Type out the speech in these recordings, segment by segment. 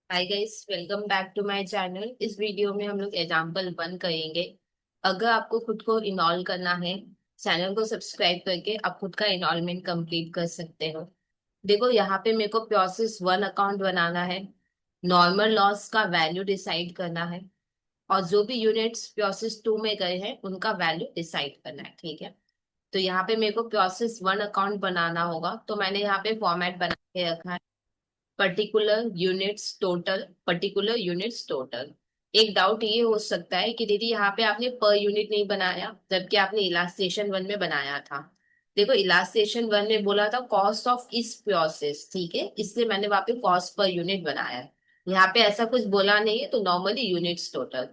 Hi guys, welcome back to my channel. इस video में हम लोग एग्जांपल 1 करेंगे। अगर आपको खुद को इनॉल करना है, चैनल को सब्सक्राइब करके आप खुद का इनॉलमेंट कंप्लीट कर सकते हो। देखो, यहाँ पे मेरे को प्रोसेस 1 अकाउंट बनाना है, नॉर्मल लॉस का वैल्यू डिसाइड करना है, और जो भी यूनिट्स प्रोसेस 2 में गए हैं उनका वैल्यू डिसाइड करना है। ठीक है, तो यहाँ पे मेरे को प्रोसेस 1 अकाउंट बनाना होगा, तो मैंने यहाँ पे फॉर्मेट बना के रखा है, पर्टिकुलर यूनिट्स टोटल। एक डाउट ये हो सकता है कि दीदी यहाँ पे आपने पर यूनिट नहीं बनाया जबकि आपने इलास्टेशन 1 में बनाया था। देखो, इलास्टेशन 1 में बोला था कॉस्ट ऑफ इस प्रोसेस, ठीक है, इसलिए मैंने वहां पे कॉस्ट पर यूनिट बनाया है। यहाँ पे ऐसा कुछ बोला नहीं है, तो normally units total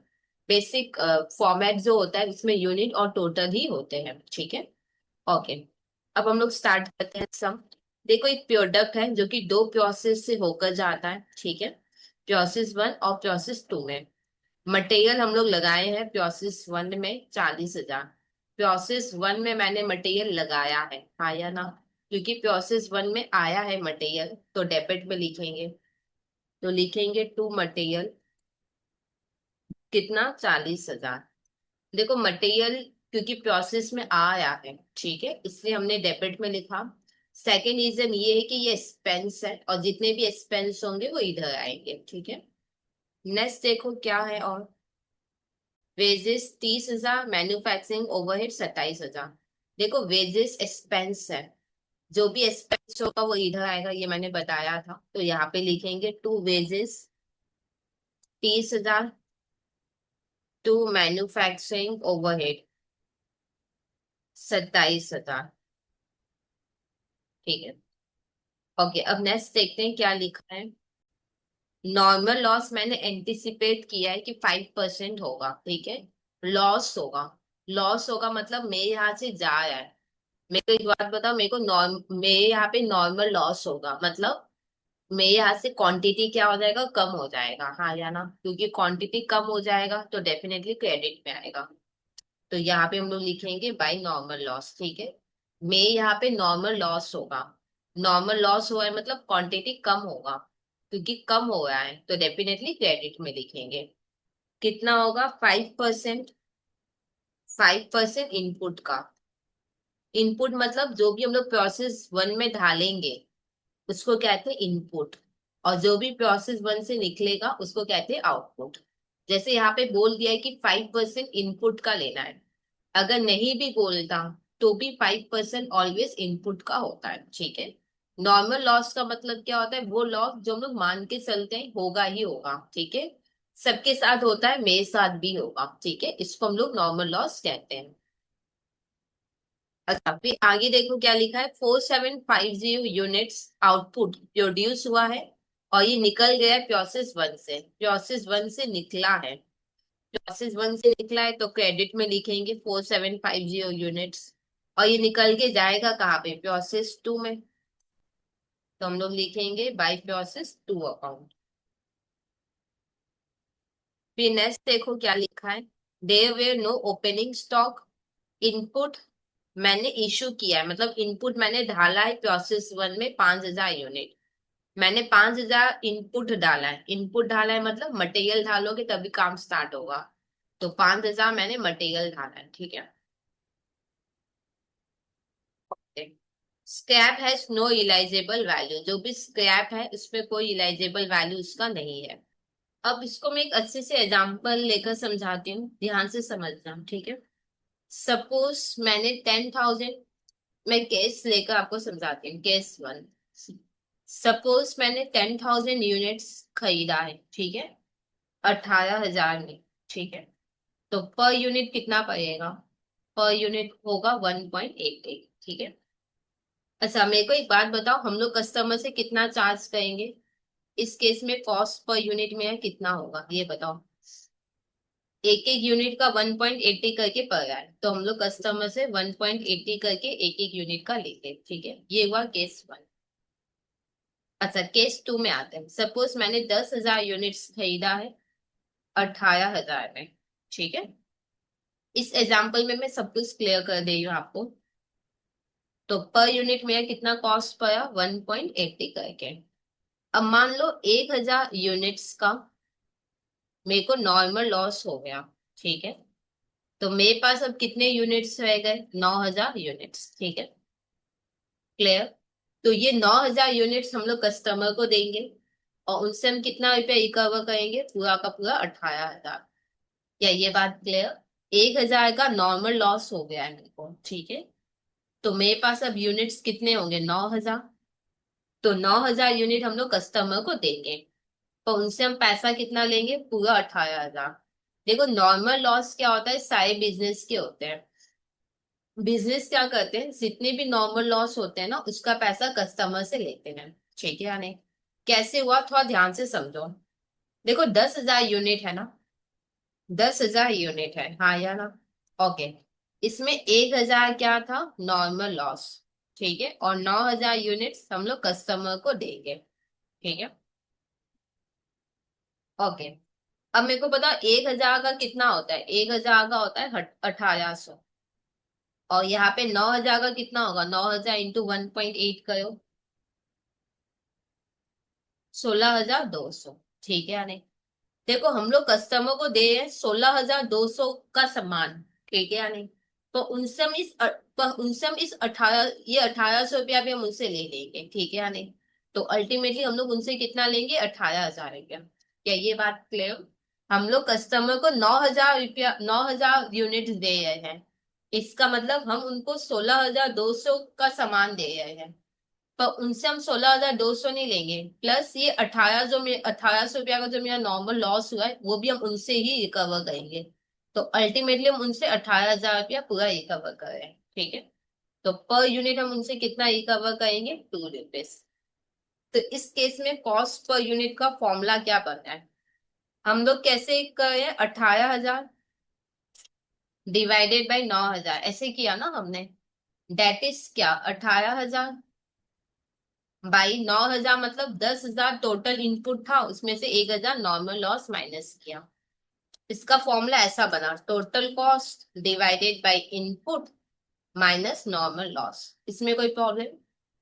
basic format जो होता है उसमें यूनिट और टोटल ही होते हैं। ठीक है, ओके। अब हम लोग स्टार्ट करते हैं सम। देखो, एक प्रोडक्ट है जो कि दो प्रोसेस से होकर जाता है। ठीक है, प्रोसेस 1 और प्रोसेस 2 में मटेरियल हम लोग लगाए हैं। प्रोसेस 1 में 40,000। प्रोसेस 1 में मैंने मटेरियल लगाया है, हाँ या ना? क्योंकि प्रोसेस 1 में आया है मटेरियल, तो डेबिट में लिखेंगे। तो लिखेंगे टू मटेरियल, कितना? 40,000। देखो, मटेरियल क्योंकि प्रोसेस में आया है, ठीक है, इसलिए हमने डेबिट में लिखा। सेकेंड रीजन ये है कि ये एक्सपेंस है, और जितने भी एक्सपेंस होंगे वो इधर आएंगे। ठीक है, नेक्स्ट देखो क्या है। और वेजेस 30,000, मैन्युफैक्चरिंग ओवरहेड 27,000। देखो, वेजेस एक्सपेंस है, जो भी एक्सपेंस होगा वो इधर आएगा, ये मैंने बताया था। तो यहाँ पे लिखेंगे to wages 30,000, to manufacturing overhead 27,000। ठीक है, ओके। अब नेक्स्ट देखते हैं क्या लिखा है। नॉर्मल लॉस मैंने एंटिसिपेट किया है कि 5% होगा। ठीक है, लॉस होगा। लॉस होगा मतलब मेरे यहाँ से जा रहा है। मेरे को एक बात बताओ, मेरे यहाँ पे नॉर्मल लॉस होगा मतलब मेरे यहाँ से क्वांटिटी क्या हो जाएगा? कम हो जाएगा, हाँ या ना? क्योंकि क्वांटिटी कम हो जाएगा तो डेफिनेटली क्रेडिट में आएगा। तो यहाँ पे हम लोग लिखेंगे बाय नॉर्मल लॉस। ठीक है, मेरे यहाँ पे नॉर्मल लॉस होगा। नॉर्मल लॉस हुआ है मतलब क्वांटिटी कम होगा, क्योंकि कम हो रहा है तो डेफिनेटली क्रेडिट में लिखेंगे। कितना होगा? 5%। 5% इनपुट का। इनपुट मतलब जो भी हम लोग प्रोसेस 1 में ढालेंगे उसको कहते हैं इनपुट, और जो भी प्रोसेस 1 से निकलेगा उसको कहते हैं आउटपुट। जैसे यहाँ पे बोल दिया है कि 5% इनपुट का लेना है, अगर नहीं भी बोलता तो भी 5% ऑलवेज इनपुट का होता है। ठीक है, नॉर्मल लॉस का मतलब क्या होता है? वो लॉस जो हम लोग मान के चलते हैं होगा ही होगा। ठीक है, सबके साथ होता है, मेरे साथ भी होगा। ठीक है, इसको हम लोग नॉर्मल लॉस कहते हैं। अच्छा, फिर आगे देखो क्या लिखा है। 4750 यूनिट्स आउटपुट प्रोड्यूस हुआ है, और ये निकल गया है प्रोसेस 1 से। प्रोसेस 1 से निकला है, प्रोसेस 1 से निकला है तो क्रेडिट में लिखेंगे 4750 यूनिट्स। और ये निकल के जाएगा कहाँ पे? प्रोसेस 2 में। तो हम लोग लिखेंगे बाय प्रोसेस 2 अकाउंट। फिर नेक्स्ट देखो क्या लिखा है। There were no opening stock. Input मैंने इशू किया है, मतलब इनपुट मैंने डाला है प्रोसेस 1 में 5,000 यूनिट। मैंने 5,000 इनपुट डाला है। इनपुट डाला है मतलब मटेरियल डालोगे तभी काम स्टार्ट होगा। तो 5,000 मैंने मटेरियल डाला है। ठीक है, स्क्रैप हैज नो इलाइजेबल वैल्यू। जो भी स्क्रैप है उसमें कोई इलाइजेबल वैल्यू उसका नहीं है। अब इसको मैं एक अच्छे से एग्जांपल लेकर समझाती हूँ, ध्यान से समझना। ठीक है, सपोज मैंने 10,000, मैं केस लेकर आपको समझाती हूँ, केस 1। सपोज मैंने 10,000 यूनिट्स खरीदा है, ठीक है, 18,000 में। ठीक है, तो पर यूनिट कितना पड़ेगा? पर यूनिट होगा 1.88। ठीक है, अच्छा मेरे को एक बात बताओ, हम लोग कस्टमर से कितना चार्ज करेंगे? इस केस में कॉस्ट पर यूनिट में है कितना होगा ये बताओ। एक एक यूनिट का 1.80 करके पड़ रहा है, तो हम लोग कस्टमर से 1.80 करके एक एक यूनिट का लेंगे। ठीक है, ये हुआ केस 1। अच्छा, केस 2 में आते हैं। सपोज मैंने 10,000 यूनिट्स खरीदा है 18,000 में। ठीक है, इस एग्जाम्पल में मैं सब कुछ क्लियर कर दे रही हूँ आपको। तो पर यूनिट में कितना कॉस्ट पड़ा? 1.80 करके। अब मान लो 1000 यूनिट्स का मेरे को नॉर्मल लॉस हो गया, ठीक है। तो मेरे पास अब कितने यूनिट्स रह गए? 9000 यूनिट्स, ठीक है। क्लियर? तो ये 9000 यूनिट्स हम लोग कस्टमर को देंगे और उनसे हम कितना रुपया रिकवर करेंगे? पूरा का पूरा 18,000। क्या ये बात क्लियर? 1000 का नॉर्मल लॉस हो गया है मेरे को, ठीक है। तो मेरे पास अब यूनिट्स कितने होंगे? 9000। तो 9000 यूनिट हम लोग कस्टमर को देंगे, तो उनसे हम पैसा कितना लेंगे? पूरा 18,000। देखो नॉर्मल लॉस क्या होता है, सारे बिजनेस के होते हैं। बिजनेस क्या करते हैं, जितने भी नॉर्मल लॉस होते हैं ना उसका पैसा कस्टमर से लेते हैं, ठीक है या नहीं? कैसे हुआ थोड़ा ध्यान से समझो। देखो 10,000 यूनिट है ना, 10,000 यूनिट है, हाँ या ना? ओके। इसमें 1,000 क्या था? नॉर्मल लॉस, ठीक है। और 9000 यूनिट हम लोग कस्टमर को देंगे, ठीक है। ओके। अब मेरे को बताओ 1,000 का कितना होता है? 1,000 का होता है 1800। और यहाँ पे 9000 का कितना होगा? 9000 इंटू 1.8 करो, 16,200, ठीक है या नहीं? देखो हम लोग कस्टमर को दे रहे हैं 16,200 का सामान, ठीक है या नहीं? तो उनसे हम इस 1800 रुपया भी हम उनसे ले लेंगे, ठीक है या नहीं? तो अल्टीमेटली हम लोग उनसे कितना लेंगे? 18,000 रुपया। क्या ये बात क्लियर? हम लोग कस्टमर को 9,000 रुपया, 9000 यूनिट दे रहे हैं। इसका मतलब हम उनको 16,200 का सामान दे रहे हैं, पर उनसे हम 16,200 नहीं लेंगे। प्लस ये 1800 रुपया का जो मेरा नॉर्मल लॉस हुआ है वो भी हम उनसे ही रिकवर करेंगे। तो अल्टीमेटली हम उनसे 18,000 रुपया पूरा रिकवर कर रहे हैं, ठीक है। तो पर यूनिट हम उनसे कितना रिकवर करेंगे? 2 रुपीज। तो इस केस में कॉस्ट पर यूनिट का फॉर्मूला क्या बनना है? हम लोग कैसे कर रहे हैं? 18,000 डिवाइडेड बाई 9,000, ऐसे किया ना हमने। डेट इज क्या? 18,000 बाई 9,000, मतलब 10,000 टोटल इनपुट था, उसमें से 1,000 नॉर्मल लॉस माइनस किया। इसका फॉर्मूला ऐसा बना, total cost divided by input minus normal loss. इसमें कोई प्रॉब्लम?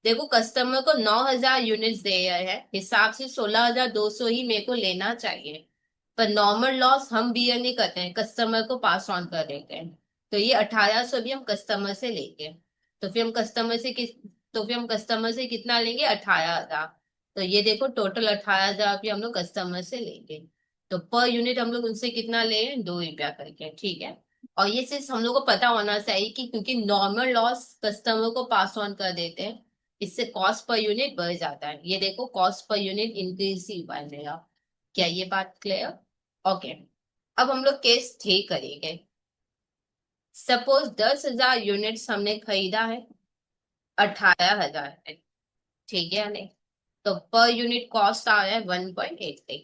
देखो कस्टमर को 9,000 यूनिट्स दे रहे हैं, हिसाब से 16,200 ही मेरे को लेना चाहिए। पर नॉर्मल लॉस हम बियर नहीं करते हैं, कस्टमर को पास ऑन कर देते हैं। तो ये 1800 भी हम कस्टमर से लेंगे। तो फिर हम कस्टमर से किस तो फिर हम कस्टमर से कितना लेंगे? 18,000। तो ये देखो टोटल 18,000 भी हम लोग कस्टमर से लेंगे। तो पर यूनिट हम लोग उनसे कितना ले रहे हैं? 2 रुपया करके, ठीक है। और ये चीज हम लोग को पता होना चाहिए कि क्योंकि नॉर्मल लॉस कस्टमर को पास ऑन कर देते हैं, इससे कॉस्ट पर यूनिट बढ़ जाता है। ये देखो कॉस्ट पर यूनिट इंक्रीज ही हुआ है मेरा। क्या ये बात क्लियर? ओके। अब हम लोग केस 3 करेंगे। सपोज 10,000 यूनिट्स हमने खरीदा है 18,000 है, ठीक है या नहीं? तो पर यूनिट कॉस्ट आ रहा है 1.83।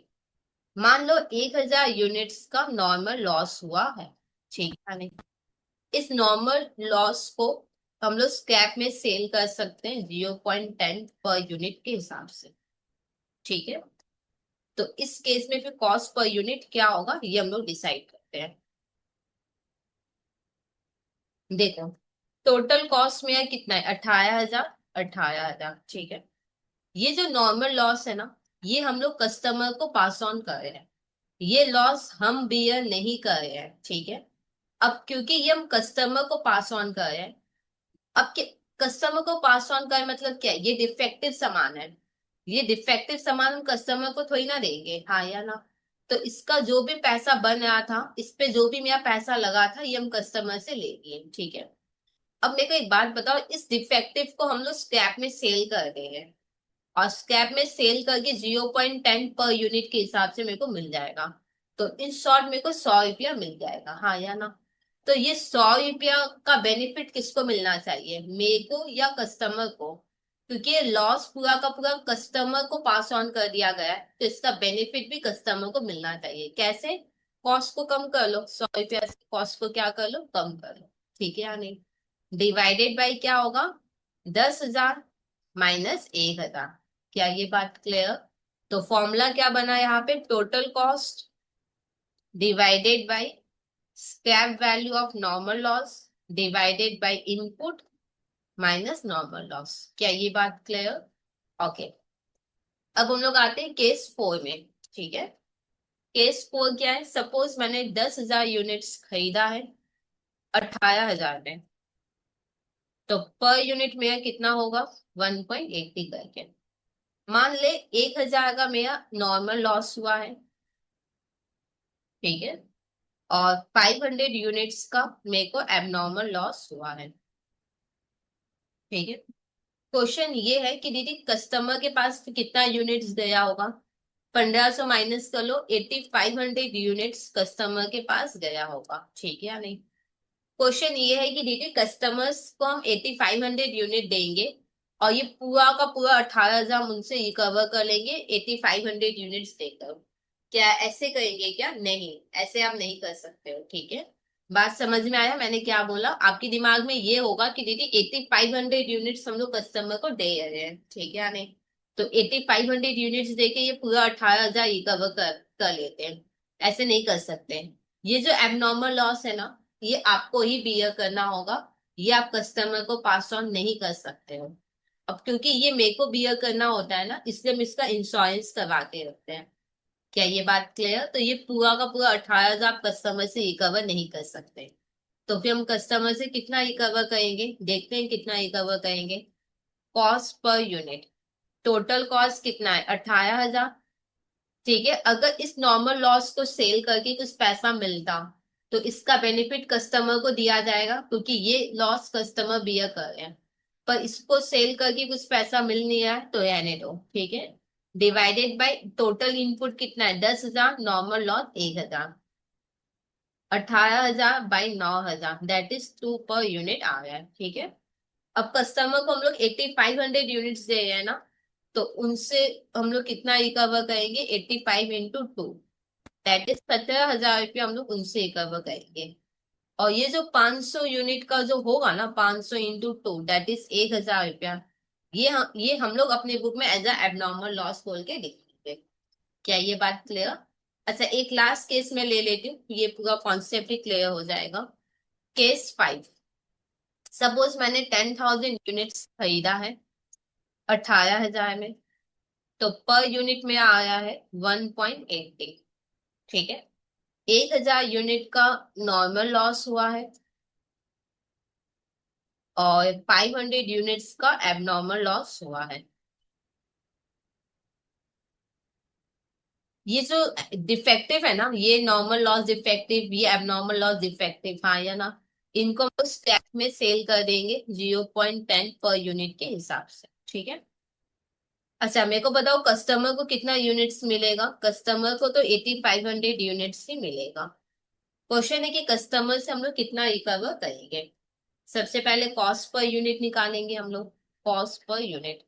मान लो 1,000 यूनिट्स का नॉर्मल लॉस हुआ है, ठीक है नहीं? इस नॉर्मल लॉस को हम लोग स्क्रैप में सेल कर सकते हैं 0.10 पर यूनिट के हिसाब से, ठीक है। तो इस केस में फिर कॉस्ट पर यूनिट क्या होगा ये हम लोग डिसाइड करते हैं। देखो टोटल कॉस्ट में है कितना है? 18,000, 18,000, ठीक है। ये जो नॉर्मल लॉस है ना, ये हम लोग कस्टमर को पास ऑन कर रहे हैं। ये लॉस हम बियर नहीं कर रहे हैं, ठीक है। अब क्योंकि ये हम कस्टमर को पास ऑन कर रहे हैं, अब कस्टमर को पास ऑन कर मतलब क्या है? ये डिफेक्टिव सामान है, ये डिफेक्टिव सामान हम कस्टमर को थोड़ी ना देंगे, हाँ या ना? तो इसका जो भी पैसा बन रहा था, इस पे जो भी मेरा पैसा लगा था, ये हम कस्टमर से लेंगे, ठीक है। अब मेरे को एक बात बताओ, इस डिफेक्टिव को हम लोग स्क्रैप में सेल कर देंगे, और स्क्रैप में सेल करके 0.10 पर यूनिट के हिसाब से मेरे को मिल जाएगा। तो इन शॉर्ट मेरे को 100 रुपया मिल जाएगा, हाँ या ना? तो ये 100 रुपया का बेनिफिट किसको मिलना चाहिए, मेरे को या कस्टमर को? क्योंकि ये लॉस पूरा का पूरा कस्टमर को पास ऑन कर दिया गया है, तो इसका बेनिफिट भी कस्टमर को मिलना चाहिए। कैसे? कॉस्ट को कम कर लो, 100 रुपया से कॉस्ट को क्या कर लो? कम कर लो, ठीक है या नहीं? डिवाइडेड बाई क्या होगा? 10,000 माइनस 1,000। क्या ये बात क्लियर? तो फॉर्मूला क्या बना यहाँ पे? Total cost divided by scrap value of normal loss divided by input minus normal loss. क्या ये बात क्लियर? ओके। अब हम लोग आते हैं केस 4 में। ठीक है, केस 4 क्या है? सपोज मैंने 10,000 यूनिट्स खरीदा है 18,000 में, तो पर यूनिट मेरा कितना होगा? 1.80 करके। मान ले 1,000 का मेरा नॉर्मल लॉस हुआ है, ठीक है, और 500 यूनिट्स का मेरे को एबनॉर्मल लॉस हुआ है। ठीक है, क्वेश्चन ये है कि दीदी कस्टमर के पास कितना यूनिट्स गया होगा? 1,500 माइनस कर लो, 8,500 यूनिट्स कस्टमर के पास गया होगा। ठीक है या नहीं? क्वेश्चन ये है कि देखिए कस्टमर्स को हम 8,500 यूनिट देंगे और ये पूरा का पूरा 18,000 उनसे रिकवर कर लेंगे 8,500 यूनिट्स देकर। क्या ऐसे करेंगे क्या? नहीं, ऐसे आप नहीं कर सकते हो। ठीक है, बात समझ में आया मैंने क्या बोला? आपके दिमाग में ये होगा कि दीदी 8,500 यूनिट्स हम लोग कस्टमर को दे रहे हैं, ठीक है या नहीं? तो 8,500 यूनिट्स देके ये पूरा 18,000 रिकवर कर लेते हैं। ऐसे नहीं कर सकते। ये जो एबनॉर्मल लॉस है ना, ये आपको ही बियर करना होगा। ये आप कस्टमर को पास ऑन नहीं कर सकते हो। अब क्योंकि ये मेरे को बियर करना होता है ना, इसलिए हम इसका इंश्योरेंस करवा के रखते हैं। क्या ये बात क्लियर? तो ये पूरा का पूरा 18,000 आप कस्टमर से रिकवर नहीं कर सकते। तो फिर हम कस्टमर से कितना रिकवर करेंगे? देखते हैं कितना रिकवर करेंगे। Cost per unit, total cost कितना है? 18,000। ठीक है, अगर इस नॉर्मल लॉस को सेल करके कुछ पैसा मिलता तो इसका बेनिफिट कस्टमर को दिया जाएगा, क्योंकि ये लॉस कस्टमर बियर कर रहे हैं। पर इसको सेल करके कुछ पैसा मिल नहीं रहा है तो रहने दो। ठीक है, डिवाइडेड बाय टोटल इनपुट कितना है? 10,000, normal loss 1,000, 18,000 by 9,000 that is 2 per unit आ गया है। ठीक है, अब कस्टमर को हम लोग 8,500 यूनिट्स दे रहे हैं ना, तो उनसे हम लोग कितना रिकवर करेंगे? 85 इंटू 2 दैट इज 17,000 रुपये हम लोग उनसे रिकवर करेंगे। और ये जो 500 यूनिट का जो होगा ना, 500 इंटू 2 दैट इज 1,000 रुपया। ये हम लोग अपने बुक में एज अ एबनॉर्मल लॉस बोल के लिखेंगे। क्या ये बात क्लियर? अच्छा, एक लास्ट केस में ले लेती हूँ, ये पूरा कॉन्सेप्ट ही क्लियर हो जाएगा। केस 5। सपोज मैंने 10,000 यूनिट्स खरीदा है 18,000 में, तो पर यूनिट में आया है 1.80। ठीक है, 1,000 यूनिट का नॉर्मल लॉस हुआ है और 500 यूनिट्स का एबनॉर्मल लॉस हुआ है। ये जो डिफेक्टिव है ना, ये नॉर्मल लॉस डिफेक्टिव, ये एबनॉर्मल लॉस डिफेक्टिव, हाँ या ना? इनको हम स्टेप में सेल कर देंगे 0.10 पर यूनिट के हिसाब से। ठीक है, अच्छा मेरे को बताओ कस्टमर को कितना यूनिट्स मिलेगा? कस्टमर को तो 8,500 यूनिट्स ही मिलेगा। क्वेश्चन है कि कस्टमर से हम लोग कितना रिकवर करेंगे। सबसे पहले कॉस्ट पर यूनिट निकालेंगे हम लोग। Cost per unit,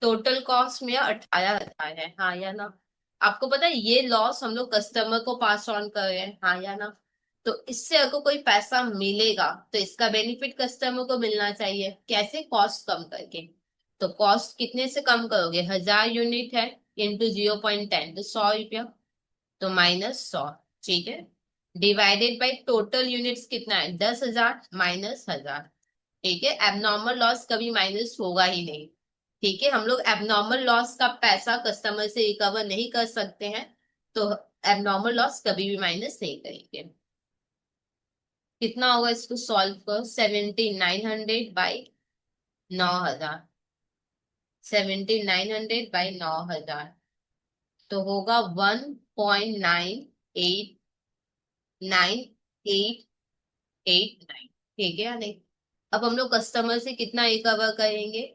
total cost में 18,000 है, हाँ या ना? आपको पता है ये लॉस हम लोग कस्टमर को पास ऑन कर रहे हैं, हाँ या ना? तो इससे अगर कोई पैसा मिलेगा तो इसका बेनिफिट कस्टमर को मिलना चाहिए। कैसे? कॉस्ट कम करके। तो कॉस्ट कितने से कम करोगे? 1,000 यूनिट है इंटू 0.10 तो 100 रुपया, तो -100। ठीक है, डिवाइडेड बाई टोटल यूनिट्स कितना है? 10,000 माइनस 1,000। ठीक है, एबनॉर्मल लॉस कभी माइनस होगा ही नहीं। ठीक है, हम लोग एबनॉर्मल लॉस का पैसा कस्टमर से रिकवर नहीं कर सकते हैं, तो एबनॉर्मल लॉस कभी भी माइनस नहीं करेंगे। कितना होगा? इसको सॉल्व करो, 7,900 बाई 9,000, 7,900 बाई 9,000 तो होगा 1.9889। ठीक है या नहीं? अब हम लोग कस्टमर से कितना रिकवर करेंगे?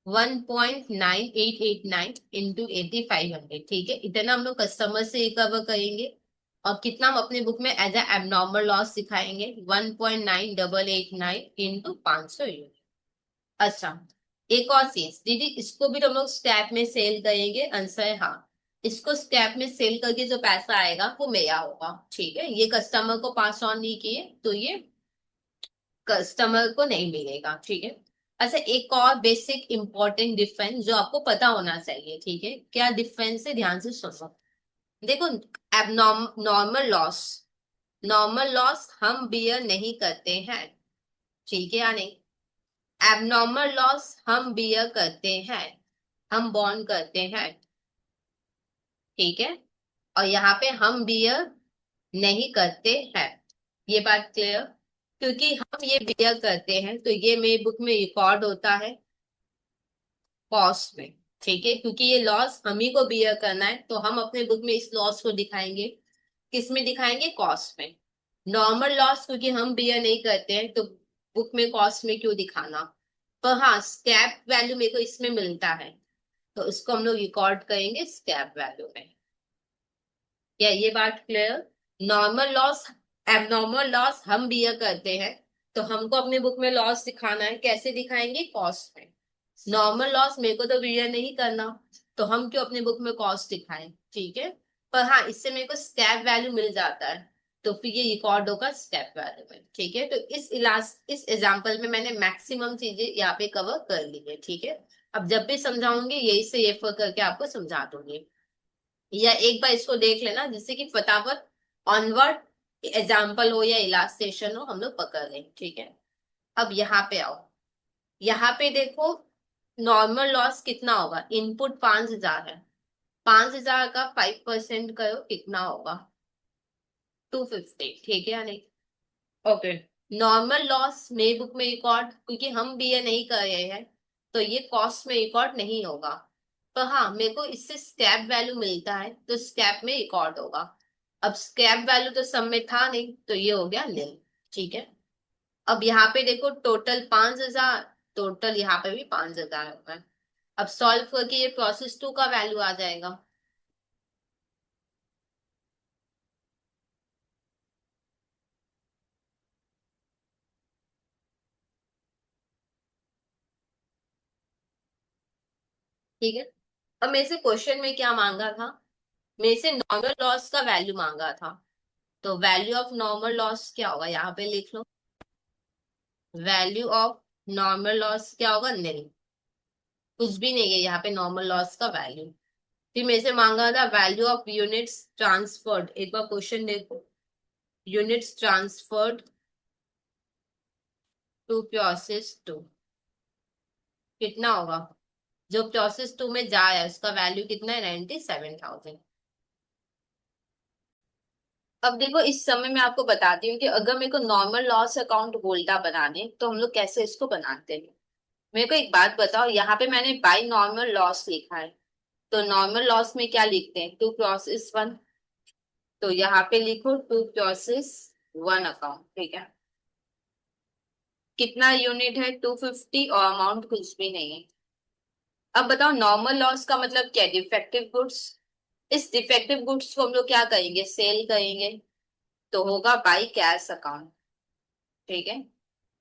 1.9889 इंटू 8,500। ठीक है, इतना हम लोग कस्टमर से रिकवर करेंगे। और कितना हम अपने बुक में एज अ एबनॉर्मल लॉस दिखाएंगे? 1.9889 इंटू 500 यूनिट। अच्छा, एक और चीज दीदी, इसको भी तो हम लोग स्क्रैप में सेल करेंगे। आंसर है हाँ। इसको स्क्रैप में सेल करके जो पैसा आएगा वो मेरा होगा। ठीक है, ये कस्टमर को पास ऑन नहीं किए तो ये कस्टमर को नहीं मिलेगा। ठीक है, अच्छा एक और बेसिक इंपॉर्टेंट डिफरेंस जो आपको पता होना चाहिए। ठीक है, क्या डिफरेंस है? ध्यान से सुनो। देखो, नॉर्मल लॉस, नॉर्मल लॉस हम बियर नहीं करते हैं, ठीक है या नहीं? एबनॉर्मल लॉस हम बियर करते हैं, हम बॉन्ड करते हैं। ठीक है। और यहाँ पे हम बियर नहीं करते हैं, ये बात क्लियर। क्योंकि हम ये बियर करते हैं तो ये मेरी बुक में रिकॉर्ड होता है कॉस्ट में। ठीक है, क्योंकि ये लॉस हम ही को बियर करना है तो हम अपने बुक में इस लॉस को दिखाएंगे। किस में दिखाएंगे? कॉस्ट में। नॉर्मल लॉस क्योंकि हम बियर नहीं करते हैं तो बुक में कॉस्ट में क्यों दिखाना। पर हाँ, स्क्रैप वैल्यू मेरे को इसमें मिलता है तो उसको हम लोग रिकॉर्ड करेंगे स्क्रैप वैल्यू में। क्या ये बात clear? Normal loss, abnormal loss हम बियर करते हैं तो हमको अपने बुक में लॉस दिखाना है, कैसे दिखाएंगे? कॉस्ट में। नॉर्मल लॉस मेरे को तो बियर नहीं करना तो हम क्यों अपने बुक में कॉस्ट दिखाएं? ठीक है। पर हाँ, इससे मेरे को स्क्रैप वैल्यू मिल जाता है तो फिर ये रिकॉर्ड होगा स्क्रैप वैल्यू में। ठीक है, तो इस एग्जांपल में मैंने मैक्सिमम चीजें यहाँ पे कवर कर ली है। ठीक है, अब जब भी समझाऊंगी यही से रेफर करके आपको समझा दूंगी, या एक बार इसको देख लेना जिससे कि फटाफट ऑनवर्ड एग्जाम्पल हो या इलास्ट्रेशन हो हम लोग पकड़ लें। ठीक है, अब यहाँ पे आओ। यहाँ पे देखो, नॉर्मल लॉस कितना होगा? इनपुट 5,000 है, 5,000 का 5% करो कितना होगा? 250। ठीक है या नहीं? ओके। नॉर्मल लॉस मेरी बुक में रिकॉर्ड, क्योंकि हम भी ये नहीं कर रहे हैं तो ये कॉस्ट में रिकॉर्ड नहीं होगा। पर हाँ, मेरे को इससे स्क्रैप वैल्यू मिलता है तो स्क्रैप में रिकॉर्ड होगा। अब स्क्रैप वैल्यू तो सब में था नहीं तो ये हो गया नील। ठीक है, अब यहाँ पे देखो टोटल 5,000, टोटल यहाँ पे भी 5,000 होगा। अब सॉल्व करके ये प्रोसेस टू का वैल्यू आ जाएगा। ठीक है, अब मेरे से क्वेश्चन में क्या मांगा था? मेरे से नॉर्मल लॉस का वैल्यू मांगा था, तो वैल्यू ऑफ नॉर्मल लॉस क्या होगा? यहाँ पे लिख लो, वैल्यू ऑफ नॉर्मल लॉस क्या होगा? नील। कुछ भी नहीं है यहाँ पे नॉर्मल लॉस का वैल्यू। फिर मेरे से मांगा था वैल्यू ऑफ यूनिट्स ट्रांसफर्ड। एक बार क्वेश्चन देखो, units transferred to process two कितना होगा? जो प्रोसेस टू में जा रहा है उसका वैल्यू कितना है? 97,000। अब देखो, इस समय मैं आपको बताती हूँ कि अगर मेरे को नॉर्मल लॉस अकाउंट होल्डर बनाने तो हम लोग कैसे इसको बनाते हैं। मेरे को एक बात बताओ, यहाँ पे मैंने बाय नॉर्मल लॉस लिखा है तो नॉर्मल लॉस में क्या लिखते हैं? To process one. तो यहाँ पे लिखो टू प्रोसेस वन अकाउंट। ठीक है, कितना यूनिट है? 250, और अमाउंट कुछ भी नहीं है। अब बताओ, नॉर्मल लॉस का मतलब क्या? Defective goods. इस डिफेक्टिव गुड्स को हम लोग क्या करेंगे? सेल करेंगे, तो होगा बाई कैश अकाउंट। ठीक है,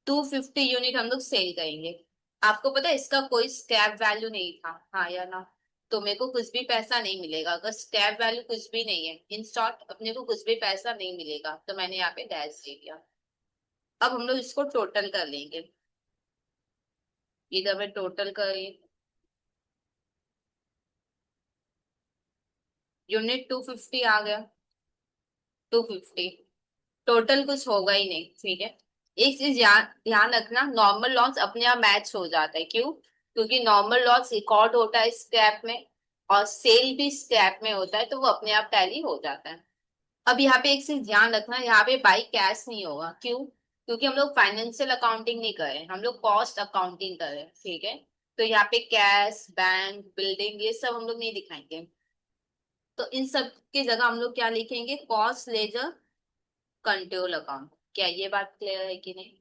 250 यूनिट हम लोग सेल करेंगे। आपको पता है इसका कोई स्क्रैप वैल्यू नहीं था, हाँ या ना? तो मेरे को कुछ भी पैसा नहीं मिलेगा अगर स्क्रैप वैल्यू कुछ भी नहीं है। इन शॉर्ट, अपने को कुछ भी पैसा नहीं मिलेगा तो मैंने यहाँ पे डैश दे दिया। अब हम लोग इसको टोटल कर लेंगे, इधर में टोटल करें। यूनिट 250 आ गया, 250। टोटल कुछ होगा ही नहीं। ठीक है, एक चीज ध्यान ध्यान रखना, नॉर्मल लॉस अपने आप मैच हो जाता है। क्यों? क्योंकि नॉर्मल लॉस रिकॉर्ड होता है स्क्रैप में और सेल भी स्क्रैप में होता है तो वो अपने आप टैली हो जाता है। अब यहाँ पे एक चीज ध्यान रखना, यहाँ पे बाई कैश नहीं होगा। क्यों? क्योंकि हम लोग फाइनेंशियल अकाउंटिंग नहीं कर रहे, हम लोग कॉस्ट अकाउंटिंग कर रहे हैं। ठीक है, तो यहाँ पे कैश, बैंक, बिल्डिंग ये सब हम लोग नहीं दिखाएंगे। तो इन सब की जगह हम लोग क्या लिखेंगे? Cost ledger control account. क्या ये बात क्लियर है कि नहीं?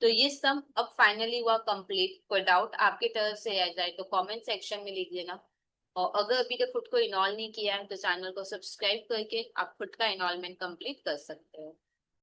तो ये सम अब फाइनली हुआ कंप्लीट। कोई डाउट आपकी तरफ से आ जाए तो कमेंट सेक्शन में लिख देना। और अगर अभी तक खुद को इनॉल नहीं किया है तो चैनल को सब्सक्राइब करके आप खुद का इनॉलमेंट कंप्लीट कर सकते हो।